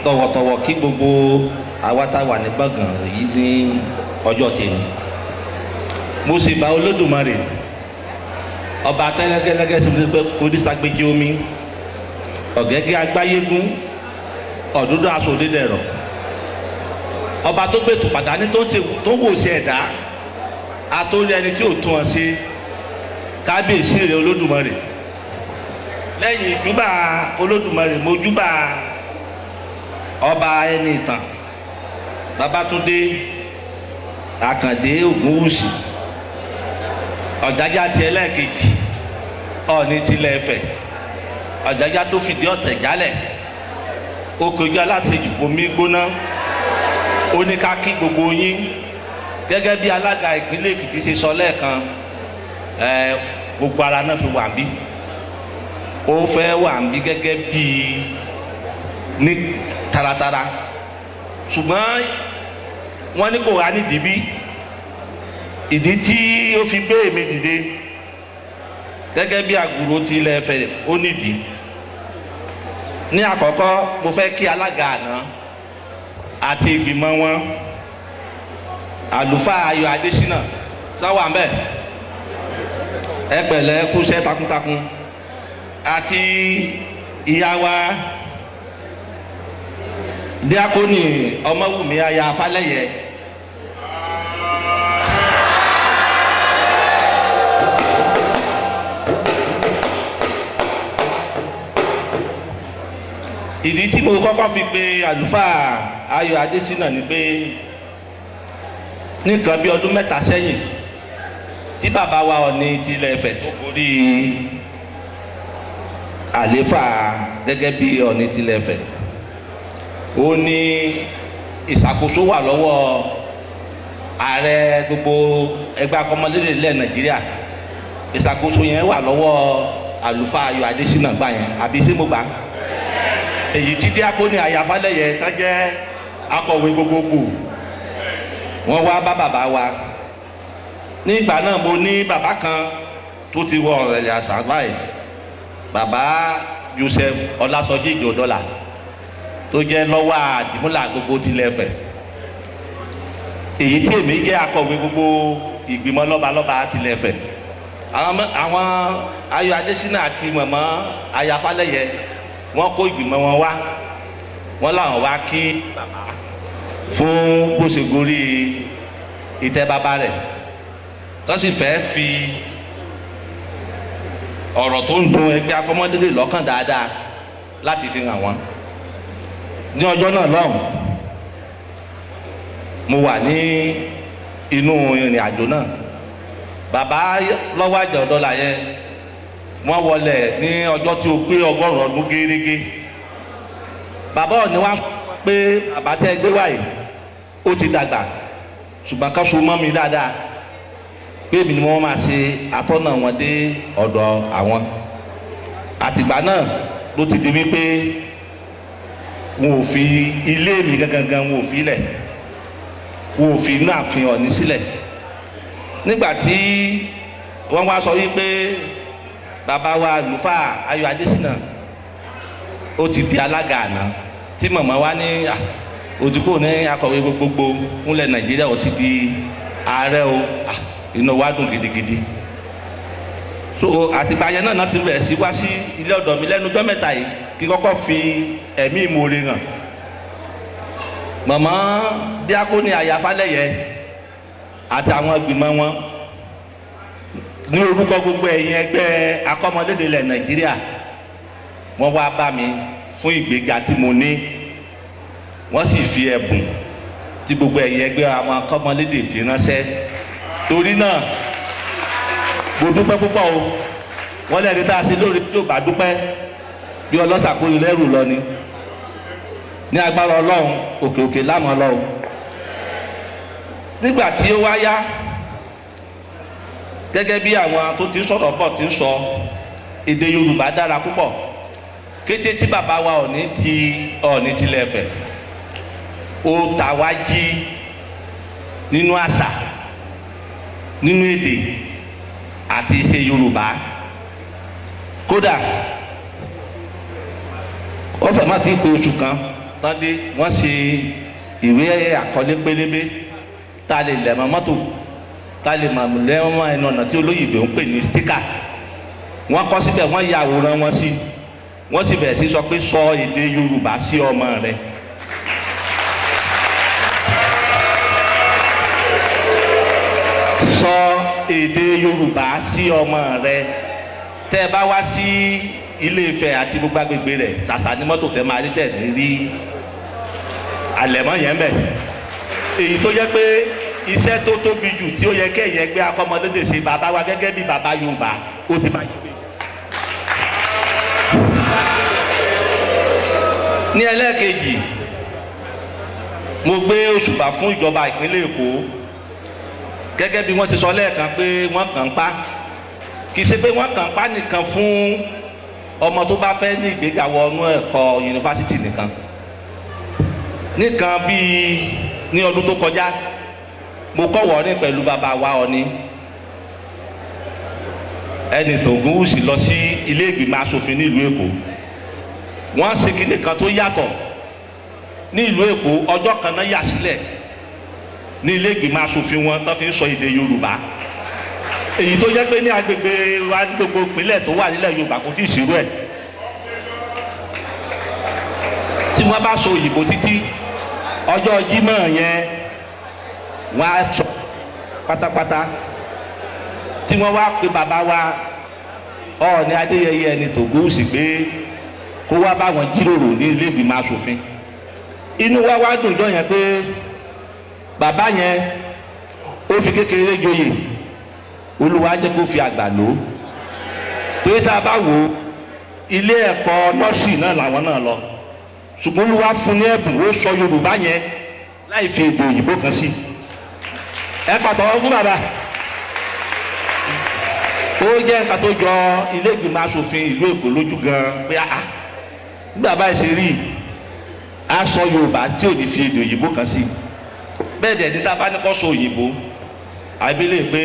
tọ̀wọ̀tọ̀wọ̀ kí gbogbo àwa tá wà ní gbọ̀ngàn yìí ní ọjọ́ tèmi. mo sì bá Olódùmarè ọba tẹ́lẹ́gẹ́lẹ́gẹ́ sí pé torí sàgbéjì omi ọ̀gẹ́gẹ́ agbáyégún ọ̀dúndún aṣọ òdídẹ̀rọ̀ ọba tó gbé tùpàdánù tó wò sí ẹ̀dá àtòrí ẹni tí ò tún ọ sí kábíyèsí rẹ̀ Olódùmarè. lẹ́yìn ìjúbà Olódùmarè mo júbà ọba ẹni ìtàn Babátúndé Àkàndé Ògúnwùsì Ọ̀jájá ti ẹlẹ́ẹ̀kejì Ọọ̀ni tilẹ̀ Ifẹ̀ Ọ̀jájá tó fìdí ọ̀tẹ̀ jálẹ̀ ó kojú alátejù omi gbóná ó ní ká kí gbogbo yín gẹ́gẹ́ bí alága ìpínlẹ̀ Èkìtì ṣe sọ lẹ́ẹ̀kan gbogbo ara náà fi wà bí ó fẹ́ wà bí gẹ́gẹ́ bí ní taratara ṣùgbọ́n wọ́n ní kò wá nídìí bí ìdí tí ó fi gbé èmi dìde gẹ́gẹ́ bí àgùrò ti Ilẹ̀ Ifẹ̀ ó nídìí. ní àkọ́kọ́ mo fẹ́ kí alága àná àti ìgbìmọ̀ wọn àlùfáà Ayọ̀ Adésínà sáwà mbẹ ẹ pẹ̀lẹ́ kúṣẹ́ takuntakun àti ìyá wa díákónì Ọmọwùmí aya Fálẹ́yẹ ìdí tí mo kọ́kọ́ fi pe àlùfáà Ayọ̀ Adésínà ni pé nìkan bí ọdún mẹ́ta sẹ́yìn tí bàbá wa Ọọ̀ni tilẹ̀ Ifẹ̀ tó borí àléfà gẹ́gẹ́ bí Ọọ̀ni tilẹ̀ Ifẹ̀ ó ní ìṣàkóso wà lọ́wọ́ ààrẹ gbogbo ẹgbẹ́ akọ́mọlédè ilẹ̀ Nàìjíríà ìṣàkóso yẹn wà lọ́wọ́ àlùfáà Ayọ̀ Adésínà gbà yẹn àbí sí mo gbà èyí tí díákónì Aya Fálẹ́yẹ tó jẹ́ akọ̀wé gbogbogbò wọ́n wá bá bàbá wa nígbà náà mo ní bàbá kan tó ti wọ ọ̀rẹ́lẹ̀ àṣà báyìí bàbá Joseph Ọlásọjí Ìjòdọ́là tó jẹ́ lọ́wọ́ àdìmúlà gbogbo tilẹ̀ Ifẹ̀ èyí tí èmi jẹ́ akọ̀wé gbogbo ìgbìmọ̀ lọ́balọ́ba tilẹ̀ Ifẹ̀ àwọn Ayọ̀ Adésínà àti mọ̀mọ́ Aya Fálẹ́yẹ wọ́n kó ìgbìmọ̀ wọn wá wọ́n làwọn wá kí bàbá fún bó ṣe gorí ìtẹ́ bàbá rẹ̀ tó sì fẹ́ fi ọ̀rọ̀ tó ń dùn ẹgbẹ́ akọ́mọdédè lọ́kàn dáadáa láti fi hàn wọ́n. ní ọjọ́ náà lọ́hùn mo wà ní inú ìrìn àjò náà bàbá lọ́wọ́ Ìjòdọ́là yẹn wọ́n wọlé ní ọjọ́ tí ó pé 100 ọdún gẹ́gẹ́ bàbá Ọọ̀ni wá pé bàbá tẹ́ gbé wáyé ó ti dàgbà ṣùgbọ́n ká so mọ́ mi dáadáa pé èmi ni wọ́n máa ṣe atọ́nà wọn dé ọ̀dọ̀ àwọn àtìgbà náà ló ti di wípé wọn ò fi ilé mi gangan wọn ò fi lẹ̀ wọn ò fi inú ààfin Ọọ̀ni sílẹ̀ nígbà tí wọ́n wá sọ wípé bàbá wa àlùfáà Ayọ̀ Adésínà ó ti di alága àná tí màmá wa ní òdìpọ̀ ní akọ̀wé gbogbogbò fúnlẹ̀ Nàìjíríà ó ti di ààrẹ o inú wa dùn gidigidi so àtìgbà yẹn náà ti bẹ̀rẹ̀ sí wá sí ilé ọ̀dọ̀ mi lẹ́nu ọjọ́ mẹ́ta yìí kí kọ́kọ́ fi ẹ̀mí ìmoore hàn màmá díákónì Aya Fálẹ́yẹ àti àwọn ìgbìmọ̀ wọn ní orúkọ gbogbo ẹ̀yin ẹgbẹ́ akọ́mọlédè ilẹ̀ Nàìjíríà wọ́n wá bá mi fún ìgbéga tí mo ní wọ́n sì fi ẹ̀bùn tí gbogbo ẹ̀yin ẹgbẹ́ àwọn akọ́mọlédè fi ránṣẹ́ torí náà mo dúpẹ́ púpọ̀ o wọ́n lẹ́ni tá a ṣe lórí tí ò bá dúpẹ́ bí ọlọ́sàkóyè lẹ́rù lọ ni ní agbára Ọlọ́run òkè òkè lámọ̀ Ọlọ́run nígbà tí ó wá yá gẹ́gẹ́ bí àwọn tó ti sọ̀rọ̀ bọ̀ ti ń sọ èdè Yorùbá dára púpọ̀ kété tí bàbá wa Ọọ̀ni tilẹ̀ Ifẹ̀ ó ta wá jí nínú àṣà nínú èdè àti ìṣe Yorùbá kódà ó fẹ́ má ti pé oṣù kan tán dé wọ́n ṣe ìwé àkọlé pélébé tá a lè lẹ̀ mọ́ mọ́tò tá a lè mọ̀ lẹ́wọ̀n ẹnu ọ̀nà tí olóyìnbó ń pè ní stika. Wọ́n kọ síbẹ̀, wọ́n ya àwòrán wọn sí, wọ́n sì bẹ̀rẹ̀ sí sọ pé sọ èdè Yorùbá sí ọmọ rẹ. Sọ èdè Yorùbá sí ọmọ rẹ. Tẹ́ ẹ bá wá sí Ilé-Ifẹ̀ àti gbogbo agbègbè rẹ̀, ṣàṣà ní mọ́tò tẹ́ máa rí tẹ̀ ní rí àlẹ̀mọ́ yẹn bẹ̀. Èyí tó jẹ́ pé iṣẹ́ tó tóbi jù tí ó yẹ kẹ́yìn ẹgbẹ́ akọ́mọlédè ṣe bàbá wa gẹ́gẹ́ bí bàbá Yorùbá ó ti máa yẹ. Ní ẹlẹ́ẹ̀kejì, mo gbé òṣùbà fún ìjọba ìpínlẹ̀ Èkó gẹ́gẹ́ bí wọ́n ti sọ lẹ́ẹ̀kan pé wọ́n kàn ń pa, kì í ṣe pé wọ́n kàn ń pa nìkan fún ọmọ tó bá fẹ́ ní ìgbéga wọnú ẹ̀kọ́ yunifásitì nìkan. Nìkan bíi ní ọdún tó kọjá mo kọ́wọ́ ní pẹ̀lú bàbá wa Ọọ̀ni ẹni Ògúnwùsì lọ sí ilé ìgbìmọ̀ asòfin ní ìlú Èkó. Wọ́n ṣe kíni kan tó yàtọ̀ ní ìlú Èkó, ọjọ́ kan náà yà sílẹ̀ ní ilé ìgbìmọ̀ asòfin wọn tó fi ń sọ èdè Yorùbá. Èyí tó jẹ́ pé ní agbègbè wa ní gbogbo ìpínlẹ̀ tó wà nílẹ̀ Yorùbá kò tí ì ṣírú ẹ̀. Tí wọ́n bá sọ òyìnbó títí ọjọ́ Jímọ̀ yẹn wọ́n á sọ pátápátá. Tí wọ́n wá pe bàbá wa Ọọ̀ni Adéyẹyẹ ẹni Ògúnwùsì pé kó wá bá wọn jíròrò ní ilé ìgbìmọ̀ asòfin. Inú wa wá dùn jọ yẹn pé bàbá yẹn ó fi kékeré joyè, Olúwa jẹ́ kó fi àgbà lò. Torí tá a bá wò ó, ilé ẹ̀kọ́ nọ́ọ̀sì náà làwọn náà lọ, ṣùgbọ́n Olúwa fún ní ẹ̀bùn, ó sọ Yorùbá yẹn láì fi èdè òyìnbó kan sí. Ẹ pàtẹ́wọ́ fún bàbá. Ó jẹ́ nǹkan tó jọ ilé ìgbìmọ̀ asòfin ìlú Èkó lójú gan pé nígbà báyìí ṣe rí a sọ Yorùbá tí ò ní fi èdè òyìnbó kan sí. Bẹ́ẹ̀ dẹ̀ ní tá a bá ní kó sọ òyìnbó, àbílẹ̀ pé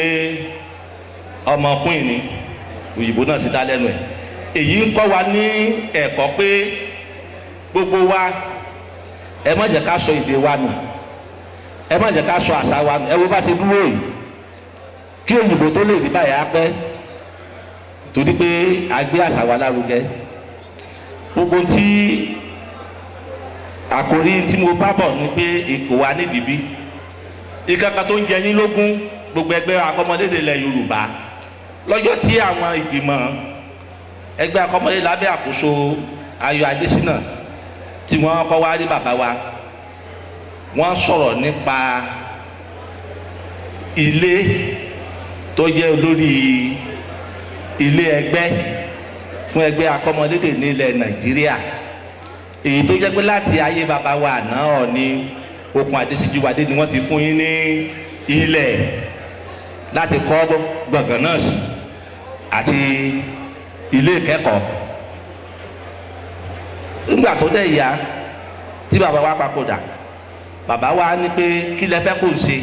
ọmọkùnrin ni òyìnbó náà ti dá lẹ́nu ẹ̀. Èyí ń kọ́ wa ní ẹ̀kọ́ pé gbogbo wa ẹ má jẹ́ ká sọ èdè wa nù, ẹ má jẹ́ ká sọ àṣà wa nù. Ẹ wo bá ṣe dúró yìí, kí òyìnbó tó lè rí báyìí á pẹ́, torí pé a gbé àṣà wa lárugẹ. Gbogbo tí àkòrí tí mo bá bọ̀ ni pé Èkó wa nídìí bí ìkankan tó ń jẹ yín lógún gbogbo ẹgbẹ́ akọ́mọlédè ilẹ̀ Yorùbá lọ́jọ́ tí àwọn ìgbìmọ̀ ẹgbẹ́ akọ́mọlédè lábẹ́ àkóso Ayọ̀ Adésínà tí wọ́n kọ́ wá rí bàbá wa, wọ́n sọ̀rọ̀ nípa ilé tó jẹ́ olórí ilé ẹgbẹ́ fún ẹgbẹ́ akọ́mọlédè ní ilẹ̀ Nàìjíríà. Èyí tó jẹ́ pé láti ayé bàbá wa àná Ọọ̀ni Okùn Adésíjúwadé ni wọ́n ti fún yín ní ilẹ̀ láti kọ́ gbọ̀ngàn náà sí àti ilé ìkẹ́kọ̀ọ́. Nígbà tó dẹ̀ yá tí bàbá wa papòdà, bàbá wa ní pé kí lẹ fẹ́ kó ṣe,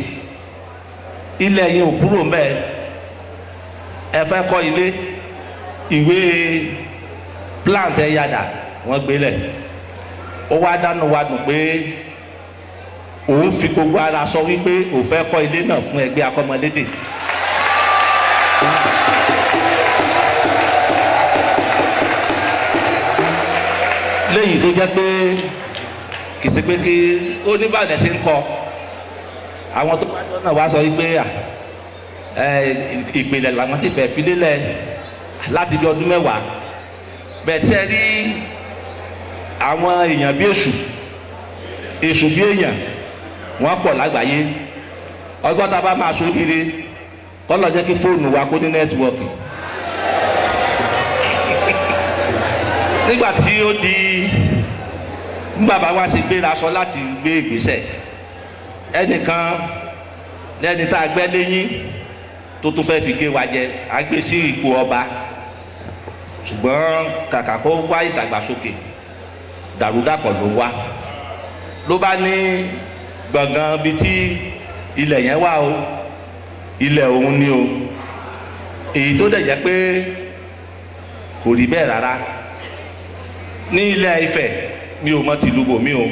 ilẹ̀ yẹn ò kúrò ń bẹ̀, ẹ fẹ́ kọ́ ilé, ìwé plan tẹ yàdà wọ́n gbélẹ̀. Ó wá dánú wa dùn pé òun fi gbogbo ara sọ wípé òun fẹ́ kọ́ ilé náà fún ẹgbẹ́ akọ́mọlédè. Léyìí tó jẹ́ pé kì í ṣe pé kí ó ní bàdẹ̀ ṣe ń kọ àwọn tó bá jọ náà wá sọ wípé ìpìlẹ̀ làwọn ti fẹ́ fi lélẹ̀ láti bí ọdún mẹ́wàá. Bẹ́ẹ̀ tí ẹ rí àwọn èèyàn bí èṣù bí èèyàn wọ́n pọ̀ lágbàáyé. Ọgbọ́n tá a bá máa ṣoríire kọ́lọ̀ jẹ́ kí fóònù wa kó ní nẹ́tíwọ́ọ̀kì. Nígbà tí ó di bàbá wa ṣe gbéra sọ láti gbé ìgbésẹ̀, ẹnìkan lẹ́ni tá a gbẹ́ léyìn tó tún fẹ́ fi gé wa jẹ, a gbé sí ipò ọba, ṣùgbọ́n kàkà kó wá ìdàgbàsókè dàrúdàpọ̀ ló wá. Ló bá ní gbọ̀ngàn bíi tí ilẹ̀ yẹn wà o, ilẹ̀ òun ni o. Èyí tó dẹ̀ jẹ́ pé kò rí bẹ́ẹ̀ rárá. Ní Ilé Ifẹ̀ mi ò mọ tìlú bòmí o,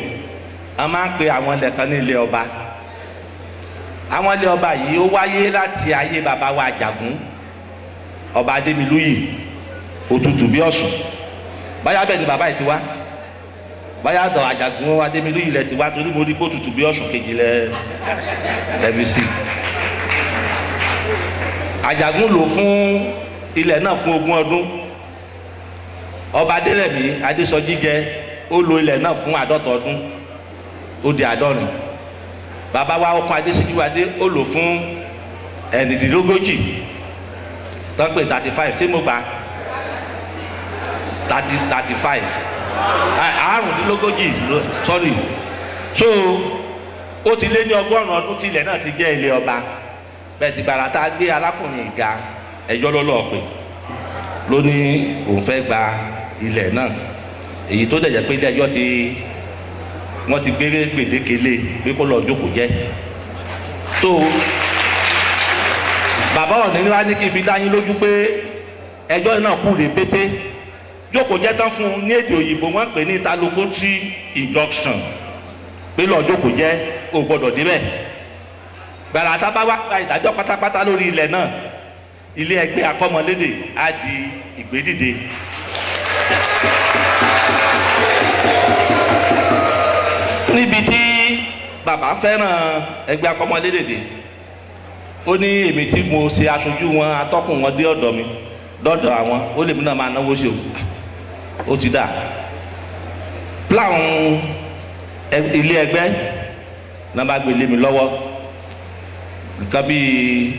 a máa ń pe àwọn ilẹ̀ kan ní ilé ọba. Àwọn ilé ọba yìí ó wáyé láti ayé bàbá wa Àjàgún ọba Adémilúyì Òtútù bí Ọ̀ṣun. Báyà bẹ́ẹ̀ ni bàbá yìí ti wá, báyà dọ̀ Àjàgún Adémilúyì lẹ ti wá, torí mo rí Òtútù bí Ọ̀ṣun kejì lẹ́bi sí. Àjàgún lò fún ilẹ̀ náà fún 20 ọdún. Ọba Adérẹ̀mí Adésọjí jẹ, ó lo ilẹ̀ náà fún 50 ọdún, ó di 50. Bàbá wa Ọkùn Adésíjú Adé ó lò fún ẹ̀ẹ́dínlógójì tó ń pè 35, ṣé mo gbà 35 àrùndínlógójì sorry. So ó ti lé ní 100 ọdún tí ilẹ̀ náà ti jẹ́ ilé ọba. Bẹ́ẹ̀ ti gbàrà tá a gbé alákùnrin Ìga ẹjọ́ lọ́lọ́ pé ló ní òun fẹ́ gba ilẹ̀ náà, èyí tó dẹ̀ jẹ́ pé ilé ẹjọ́ wọ́n ti gbé gbèdéke lé pé kó lọ jókòó jẹ́. tó bàbá Ọ̀ọ̀ni wá ní kí n fi dá yín lójú pé ẹjọ́ náà kù lè pété, jókòó jẹ́ tán fún un ní èdè òyìnbó wọ́n pè ní interlocutory injunction, pé lọ jókòó jẹ́ o gbọ́dọ̀ débẹ̀. Gbàrà tá a bá wá gba ìdájọ́ pátápátá lórí ilẹ̀ náà, ilé ẹgbẹ́ akọ́mọlédè á di ìgbédìde. Níbi tí bàbá fẹ́ràn ẹgbẹ́ akọ́mọlédè dé, ó ní èmi tí mo ṣe aṣojú wọn atọ́kùn wọn dé ọ̀dọ̀ mi lọ́dọ̀ àwọn, ó lèmi náà máa náwó sí o, ó ti dà. Plan ilé ẹgbẹ́ náà bá gbé lé mi lọ́wọ́, nǹkan bíi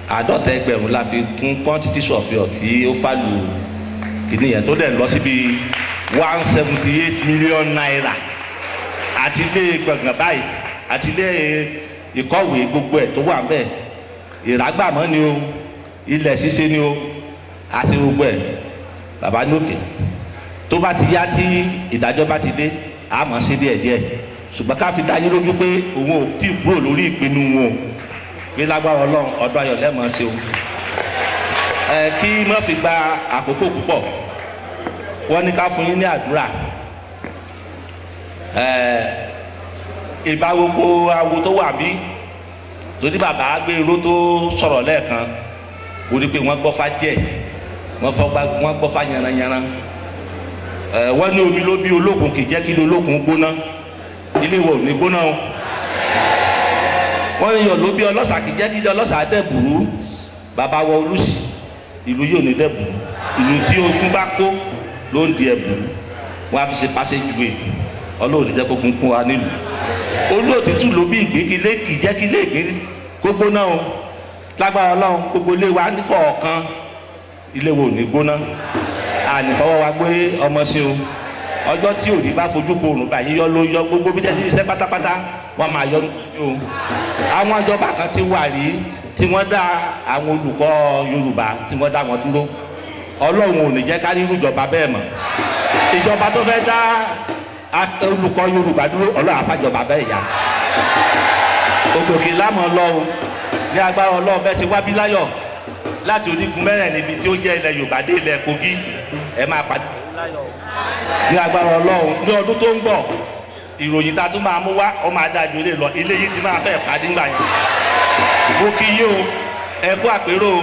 50 ẹgbẹ̀rún la fi kún quantity sọ̀fíọ̀ tí ó fàlù kìíní yẹn, tó dẹ̀ lọ síbi 178 million naira. Àti ilé gbọ̀ngàn báyìí, àti ilé ìkọ̀wé gbogbo ẹ̀ tó wà ń bẹ̀, ìrágbàmọ́ ni o, ilẹ̀ ṣíṣe ni o, àti gbogbo ẹ̀. Bàbá ní òkè tó bá ti yá tí ìdájọ́ bá ti dé, àmọ́ sí díẹ̀díẹ̀, ṣùgbọ́n ká fi dá yín lójú pé òun ò tí ì kúrò lórí ìpinnu wọn o, pé lágbára Ọlọ́run ọdún ayọ̀ lẹ́mọ̀ ṣe o. Kí má fi gba àkókò púpọ̀, wọ́n ní ká fún yín ní àdúrà. Ìbá gbogbo awo tó wà bí, torí bàbá gbé irú tó sọ̀rọ̀ lẹ́ẹ̀kan, ó ní pé wọ́n gbọ́ fá díẹ̀, wọ́n gbọ́ fá yanranyanran. Wọ́n ní omi ló bí olókun, kì í jẹ́ kí olókun gbóná, ilé ìwọ̀ ò ní gbóná o. Wọ́n ní iyọ̀ ló bí ọlọ́ṣà, kì í jẹ́ kí ọlọ́ṣà dẹ̀bùrú. Bàbá wọ Olúṣì, ìlú yóò ní dẹ̀bùrú, ìlú tí ogun bá kó ló ń di ẹ̀bùrú, wọ́n á fi ṣe passageway. Ọlọ́run jẹ́ kó kún fún wa nílùú. Olú òtútù ló bí ìgbékilé, kì í jẹ́ kí ilé ìgbé kó gbóná o. Lágbára Ọlọ́run gbogbo ilé wa ní kọ̀ọ̀kan, ilé wo ò ní gbóná. Àní fọwọ́ wa gbé ọmọ sí o. Ọjọ́ tí òní bá fojú po òrùn báyìí yọ ló yọ, gbogbo bí jẹ́ iṣẹ́ pátápátá wọ́n máa yọ lójú o. Àwọn ìjọba kan ti wà rí tí wọ́n dá àwọn olùkọ́ Yorùbá tí wọ́n dá wọn dúró. Ọlọ́run ò ní jẹ́ ká rírú ìjọba bẹ́ẹ̀ mọ́. Ìjọba tó fẹ́ dá olùkọ́ Yorùbá dúró, Ọlọ́run àfàjọba bẹ́ẹ̀ yá. Ògòkè lámọ̀ lọ́wọ́ ní agbára Ọlọ́run bẹ́ẹ̀ ti wá bí láyọ̀ láti orígun mẹ́rẹ̀ níbi tí ó jẹ́ ilẹ̀ Yorùbá dé ilẹ̀ Kogi, ẹ máa pàdé ní agbára Ọlọ́run. Ní ọdún tó ń bọ̀, ìròyìn tá a tún máa mú wá ọ máa dájú ilé lọ, ilé yìí ti máa fẹ́ pàdé ńgbà yẹn. Mo kí yín o, ẹ kú àpérò o.